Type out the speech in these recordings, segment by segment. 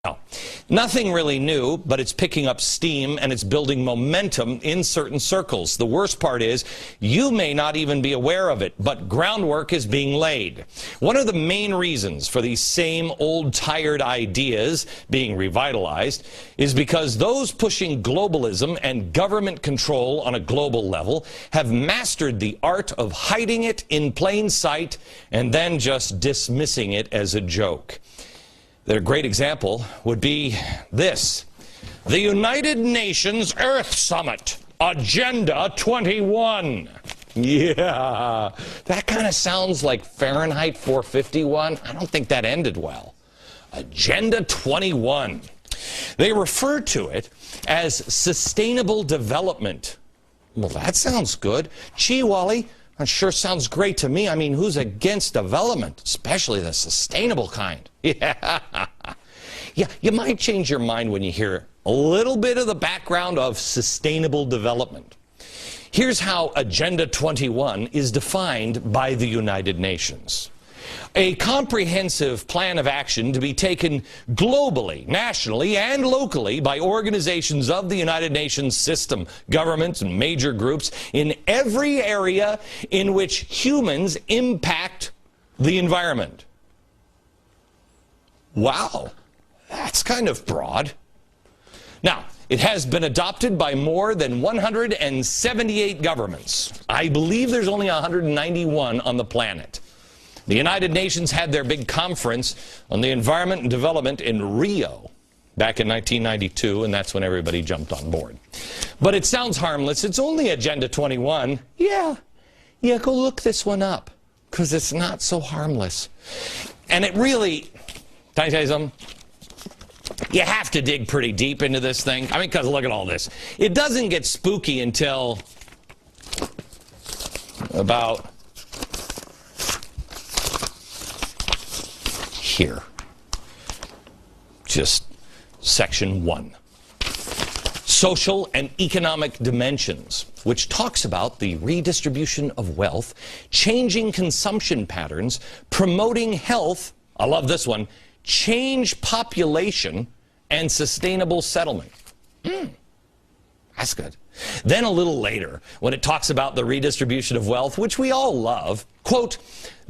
Now, nothing really new, but it's picking up steam and it's building momentum in certain circles. The worst part is you may not even be aware of it, but groundwork is being laid. One of the main reasons for these same old tired ideas being revitalized is because those pushing globalism and government control on a global level have mastered the art of hiding it in plain sight and then just dismissing it as a joke. A great example would be this: the United Nations Earth Summit, Agenda 21. Yeah, that kind of sounds like Fahrenheit 451. I don't think that ended well. Agenda 21. They refer to it as sustainable development. Well, that sounds good. Gee, Wally, that sure sounds great to me. I mean, who's against development, especially the sustainable kind? Yeah. Yeah, you might change your mind when you hear a little bit of the background of sustainable development. Here's how Agenda 21 is defined by the United Nations. A comprehensive plan of action to be taken globally, nationally, and locally by organizations of the United Nations system, governments, and major groups in every area in which humans impact the environment. Wow, that's kind of broad. Now, it has been adopted by more than 178 governments. I believe there's only 191 on the planet. The United Nations had their big conference on the environment and development in Rio back in 1992, and that's when everybody jumped on board. But it sounds harmless. It's only Agenda 21. Yeah, go look this one up, because it's not so harmless. And it really, can I tell you something? You have to dig pretty deep into this thing. I mean, because look at all this. It doesn't get spooky until about here. Just section 1. Social and economic dimensions, which talks about the redistribution of wealth, changing consumption patterns, promoting health, I love this one, change population, and sustainable settlement. That's good. Then a little later, when it talks about the redistribution of wealth, which we all love, quote,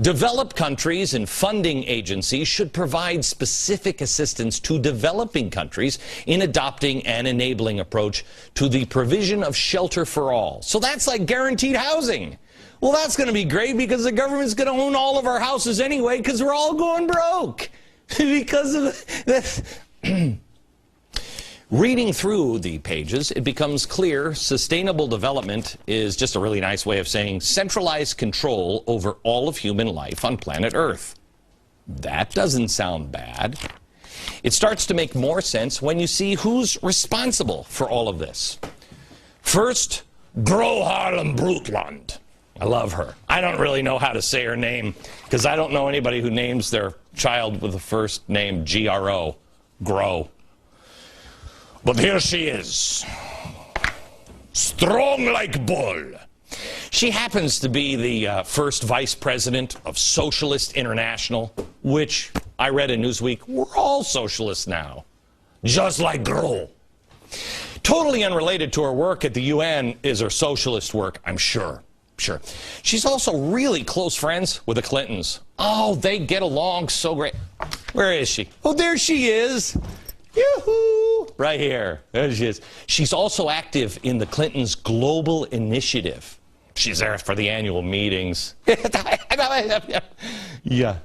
developed countries and funding agencies should provide specific assistance to developing countries in adopting an enabling approach to the provision of shelter for all. So that's like guaranteed housing. Well, that's going to be great because the government's going to own all of our houses anyway because we're all going broke because of this. Reading through the pages, it becomes clear sustainable development is just a really nice way of saying centralized control over all of human life on planet Earth. That doesn't sound bad. It starts to make more sense when you see who's responsible for all of this. First, Gro Harlem Brundtland. I love her. I don't really know how to say her name because I don't know anybody who names their child with the first name G-R-O, Gro. But here she is, strong like bull. She happens to be the first vice president of Socialist International, which I read in Newsweek, we're all socialists now, just like Gro. Totally unrelated to her work at the UN is her socialist work, I'm sure. She's also really close friends with the Clintons. Oh, they get along so great. Where is she? Oh, there she is. Yoo-hoo! Right here. There she is. She's also active in the Clintons' Global Initiative. She's there for the annual meetings. Yeah.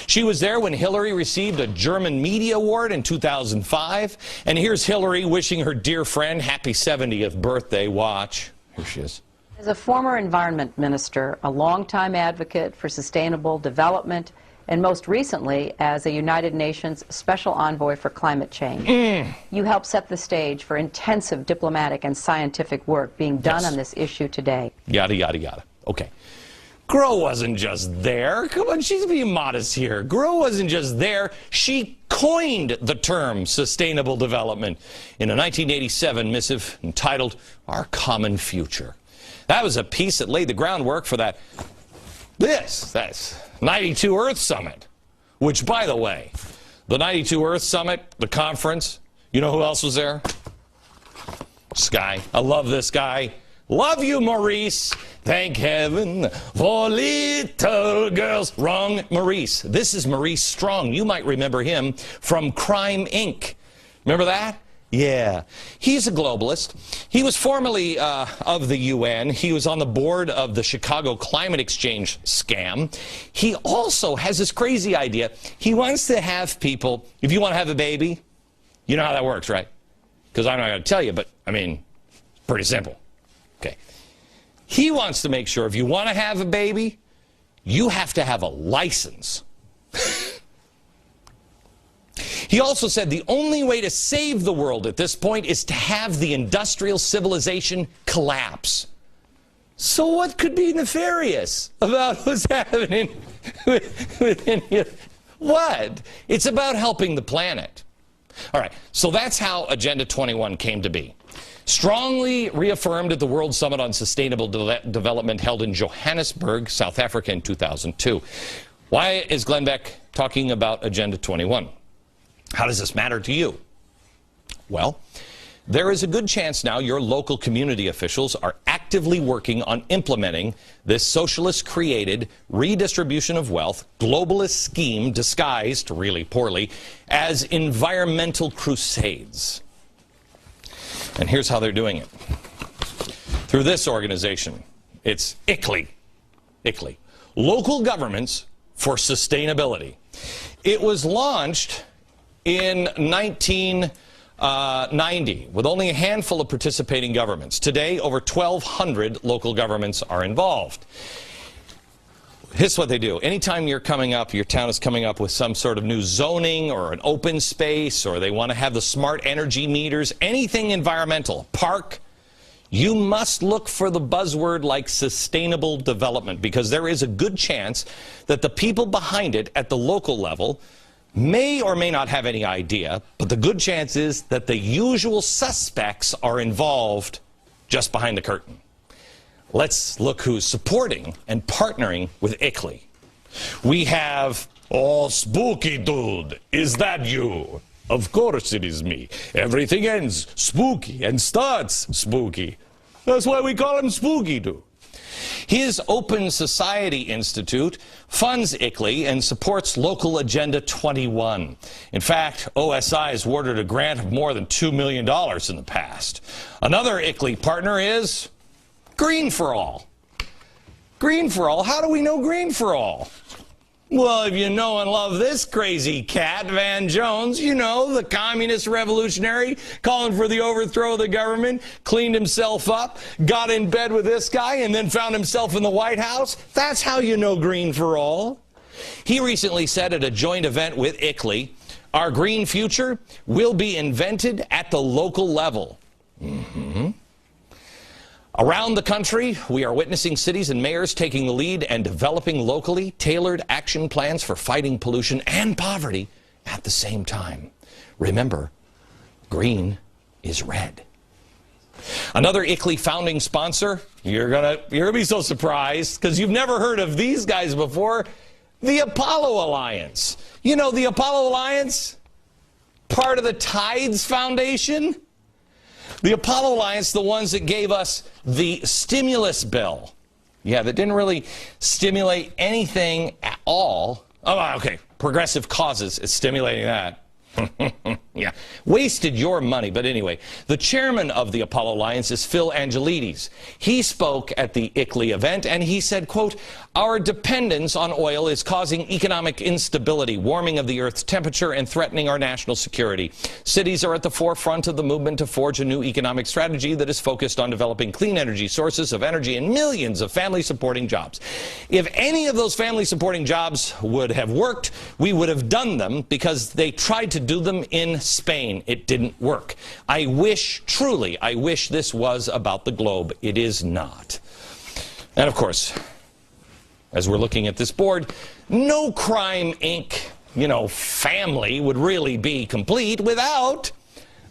She was there when Hillary received a German Media Award in 2005. And here's Hillary wishing her dear friend happy 70th birthday. Watch. Here she is. As a former environment minister, a longtime advocate for sustainable development, and most recently as a United Nations Special Envoy for Climate Change. You helped set the stage for intensive diplomatic and scientific work being done on this issue today. Yada, yada, yada. Okay. Gro wasn't just there. Come on, she's being modest here. Gro wasn't just there. She coined the term sustainable development in a 1987 missive entitled Our Common Future. That was a piece that laid the groundwork for that's 92 Earth Summit, which, by the way, The 92 Earth Summit, the conference. You know who else was there? This guy. I love this guy. Love you, Maurice. Thank heaven for little girls. Wrong, Maurice. This is Maurice Strong. You might remember him from Crime, Inc. Remember that? Yeah. He's a globalist. He was formerly of the UN. He was on the board of the Chicago Climate Exchange scam. He also has this crazy idea. He wants to have people, if you want to have a baby, you know how that works, right? Because I'm not going to tell you, but, I mean, pretty simple. Okay. He wants to make sure if you want to have a baby, you have to have a license. He also said the only way to save the world at this point is to have the industrial civilization collapse. So what could be nefarious about what's happening with India? What? It's about helping the planet. All right, so that's how Agenda 21 came to be. Strongly reaffirmed at the World Summit on Sustainable Development held in Johannesburg, South Africa in 2002. Why is Glenn Beck talking about Agenda 21? How does this matter to you? Well, there is a good chance now your local community officials are actively working on implementing this socialist-created redistribution of wealth, globalist scheme disguised, really poorly, as environmental crusades. And here's how they're doing it. Through this organization. It's ICLEI. ICLEI. Local Governments for Sustainability. It was launched in 1990 with only a handful of participating governments. Today, over 1,200 local governments are involved. Here's what they do. Anytime you're coming up, your town is coming up with some sort of new zoning or an open space, or they want to have the smart energy meters, anything environmental, park, you must look for the buzzword like sustainable development, because there is a good chance that the people behind it at the local level may or may not have any idea, but the good chance is that the usual suspects are involved just behind the curtain. Let's look who's supporting and partnering with ICLEI. We have, oh, spooky dude, is that you? Of course it is me. Everything ends spooky and starts spooky. That's why we call him Spooky Dude. His Open Society Institute funds ICLEI and supports local Agenda 21. In fact, OSI has awarded a grant of more than $2 million in the past. Another ICLEI partner is Green for All. Green for All? How do we know Green for All? Well, if you know and love this crazy cat, Van Jones, you know, the communist revolutionary calling for the overthrow of the government, cleaned himself up, got in bed with this guy, and then found himself in the White House. That's how you know Green for All. He recently said at a joint event with ICLEI, our green future will be invented at the local level. Around the country, we are witnessing cities and mayors taking the lead and developing locally tailored action plans for fighting pollution and poverty at the same time. Remember, green is red. Another ICLEI founding sponsor, you're gonna be so surprised because you've never heard of these guys before, the Apollo Alliance. You know the Apollo Alliance? Part of the Tides Foundation? The Apollo Alliance, the ones that gave us the stimulus bill. Yeah, that didn't really stimulate anything at all. Oh, okay, progressive causes is stimulating that. Yeah, wasted your money. But anyway, the chairman of the Apollo Alliance is Phil Angelides. He spoke at the ICLEI event, and he said, quote, our dependence on oil is causing economic instability, warming of the Earth's temperature, and threatening our national security. Cities are at the forefront of the movement to forge a new economic strategy that is focused on developing clean energy sources of energy and millions of family-supporting jobs. If any of those family-supporting jobs would have worked, we would have done them because they tried to do them in Spain. It didn't work. I wish, truly, I wish this was about the globe. It is not. And of course, as we're looking at this board, no Crime, Inc., family would really be complete without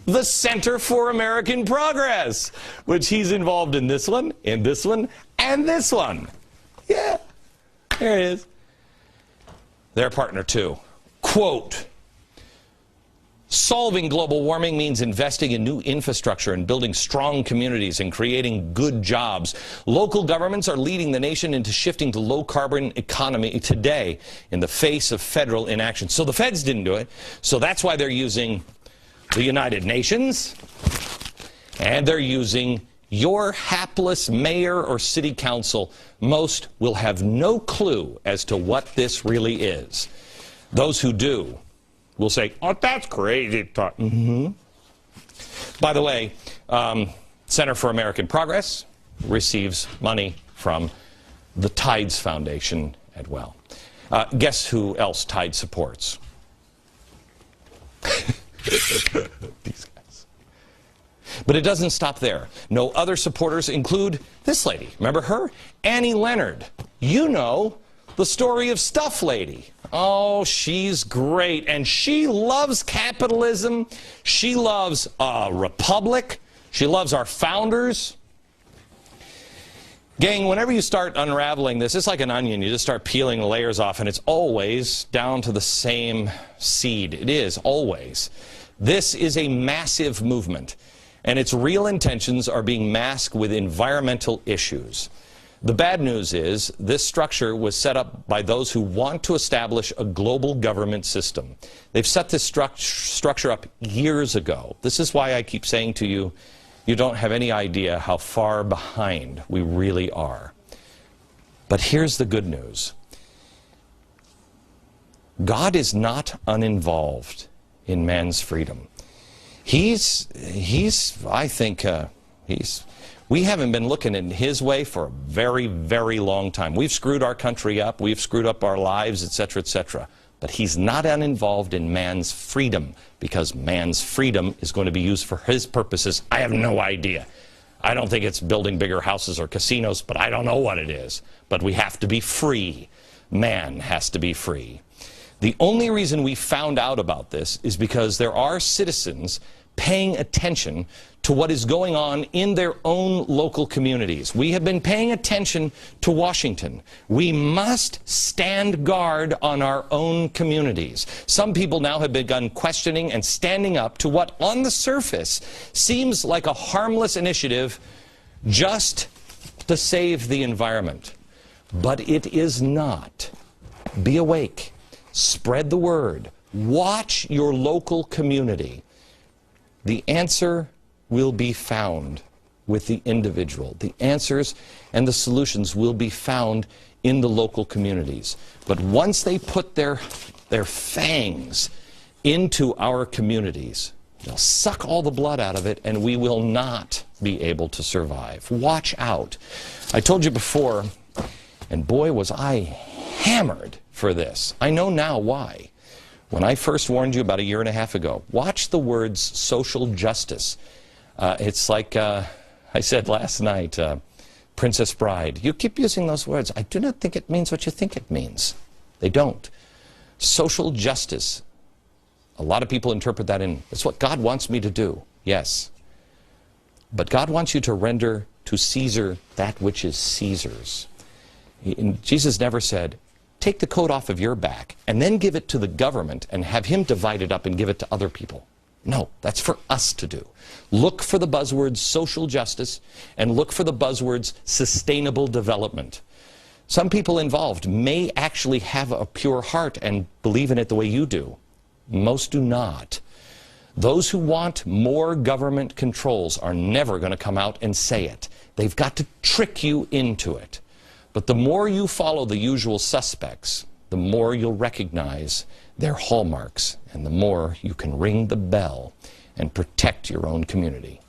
the Center for American Progress, which he's involved in this one, and this one, and this one. Yeah, there it is. Their partner, too. Quote, Solving global warming means investing in new infrastructure and building strong communities and creating good jobs. Local governments are leading the nation into shifting to low-carbon economy today in the face of federal inaction. So the feds didn't do it, so that's why they're using the United Nations, and they're using your hapless mayor or city council. Most will have no clue as to what this really is. Those who do will say, oh, that's crazy talk. By the way, Center for American Progress receives money from the Tides Foundation as well. Guess who else Tide supports? These guys. But it doesn't stop there. No other supporters include this lady. Remember her? Annie Leonard. You know, the story of Stuff Lady. Oh, she's great. And she loves capitalism. She loves a republic. She loves our founders. Gang, whenever you start unraveling this, it's like an onion. You just start peeling the layers off, and it's always down to the same seed. It is, always. This is a massive movement, and its real intentions are being masked with environmental issues. The bad news is this structure was set up by those who want to establish a global government system. They've set this structure up years ago. This is why I keep saying to you, you don't have any idea how far behind we really are. But here's the good news. God is not uninvolved in man's freedom. We haven't been looking in his way for a very, very long time. We've screwed our country up. We've screwed up our lives, etc., etc. But he's not uninvolved in man's freedom, because man's freedom is going to be used for his purposes. I have no idea. I don't think it's building bigger houses or casinos, but I don't know what it is. But we have to be free. Man has to be free. The only reason we found out about this is because there are citizens paying attention to what is going on in their own local communities. We have been paying attention to Washington. We must stand guard on our own communities. Some people now have begun questioning and standing up to what on the surface seems like a harmless initiative just to save the environment. But it is not. Be awake. Spread the word. Watch your local community. The answer will be found with the individual. The answers and the solutions will be found in the local communities. But once they put their fangs into our communities, they'll suck all the blood out of it, and we will not be able to survive. Watch out. I told you before, and boy was I hammered for this. I know now why. When I first warned you about 1.5 years ago, watch the words social justice. It's like I said last night, Princess Bride. You keep using those words. I do not think it means what you think it means. They don't. Social justice. A lot of people interpret that in, it's what God wants me to do. Yes. But God wants you to render to Caesar that which is Caesar's. Jesus never said, take the coat off of your back and then give it to the government and have him divide it up and give it to other people. No, that's for us to do. Look for the buzzwords social justice and look for the buzzwords sustainable development. Some people involved may actually have a pure heart and believe in it the way you do. Most do not. Those who want more government controls are never going to come out and say it. They've got to trick you into it. But the more you follow the usual suspects, the more you'll recognize their hallmarks, and the more you can ring the bell and protect your own community.